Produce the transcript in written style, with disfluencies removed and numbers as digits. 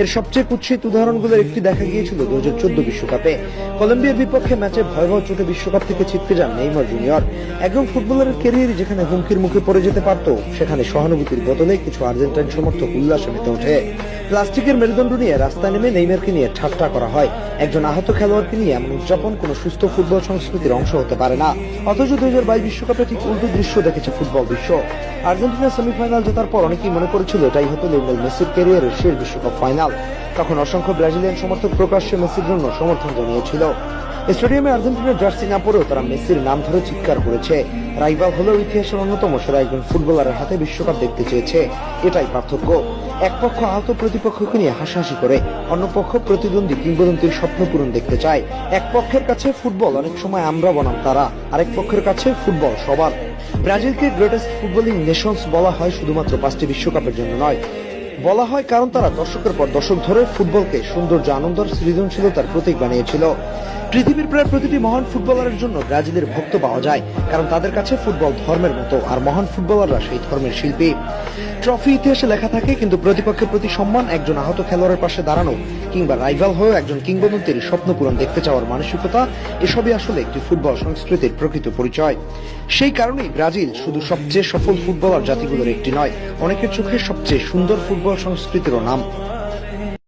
এর সবচেয়ে কুৎসিত উদাহরণগুলোর একটি দেখা গিয়েছিল 2014 বিশ্বকাপে। কলম্বিয়ার বিপক্ষে ম্যাচে ভয়াবহ চোটে বিশ্বকাপ থেকে ছিটকে যান নেইমার জুনিয়র। একজন ফুটবলারের ক্যারিয়ার যেখানে হুমকির মুখে পড়ে যেতে পারত, সেখানে সহানুভূতির বদলে কিছু আর্জেন্টাইন সমর্থক উল্লাসে মেতে ওঠে। প্লাস্টিকের মেরুদণ্ড নিয়ে রাস্তায় নেমে নেইমারকে নিয়ে ঠাট্টা করা হয়। একজন আহত খেলোয়াড়কে নিয়ে এমন উদযাপন কোন সুস্থ ফুটবল সংস্কৃতির অংশ হতে পারে না। অথচ 2022 বিশ্বকাপে ঠিক উল্টো দৃশ্য দেখেছে ফুটবল বিশ্ব। আর্জেন্টিনা সেমিফাইনাল জেতার পর অনেকেই মনে করেছিল এটাই হতো লিওনেল মেসির ক্যারিয়ারের শেষ বিশ্বকাপ ফাইনাল। তখন অসংখ্য ব্রাজিলিয়ান সমর্থক প্রকাশ্যে মেসির জন্য সমর্থন জানিয়েছিল। স্টেডিয়ামে আর্জেন্টিনার জার্সি না পরেও তারা মেসির নাম ধরে চিৎকার করেছে। রাইভাল হলেও ইতিহাসের অন্যতম সেরা একজন ফুটবলারের হাতে বিশ্বকাপ দেখতে চেয়েছে। এটাই পার্থক্য। এক পক্ষ আহত প্রতিপক্ষকে নিয়ে হাসাহাসি করে, অন্য পক্ষ প্রতিদ্বন্দ্বী কিংবদন্তির স্বপ্ন পূরণ দেখতে চায়। এক পক্ষের কাছে ফুটবল অনেক সময় আমরা বনাম তারা, আরেক পক্ষের কাছে ফুটবল সবার। ব্রাজিলকে গ্রেটেস্ট ফুটবলিং নেশনস বলা হয় শুধুমাত্র 5টি বিশ্বকাপের জন্য নয়, বলা হয় কারণ তারা দশকের পর দশক ধরে ফুটবলকে সৌন্দর্য, আনন্দ, সৃজনশীলতার প্রতীক বানিয়েছিল। পৃথিবীর প্রায় প্রতিটি মহান ফুটবলারের জন্য ব্রাজিলের ভক্ত পাওয়া যায়, কারণ তাদের কাছে ফুটবল ধর্মের মতো, আর মহান ফুটবলাররা সেই ধর্মের শিল্পী। ট্রফি ইতিহাসে লেখা থাকে, কিন্তু প্রতিপক্ষের প্রতি সম্মান, একজন আহত খেলোয়াড়ের পাশে দাঁড়ানো, কিংবা রাইভাল হয়েও একজন কিংবদন্তির স্বপ্ন পূরণ দেখতে চাওয়ার মানসিকতা, এসবই আসলে একটি ফুটবল সংস্কৃতির প্রকৃত পরিচয়। সেই কারণেই ব্রাজিল শুধু সবচেয়ে সফল ফুটবলার জাতিগুলোর একটি নয়, অনেকের চোখে সবচেয়ে সুন্দর ফুটবল সংস্কৃতিরও নাম।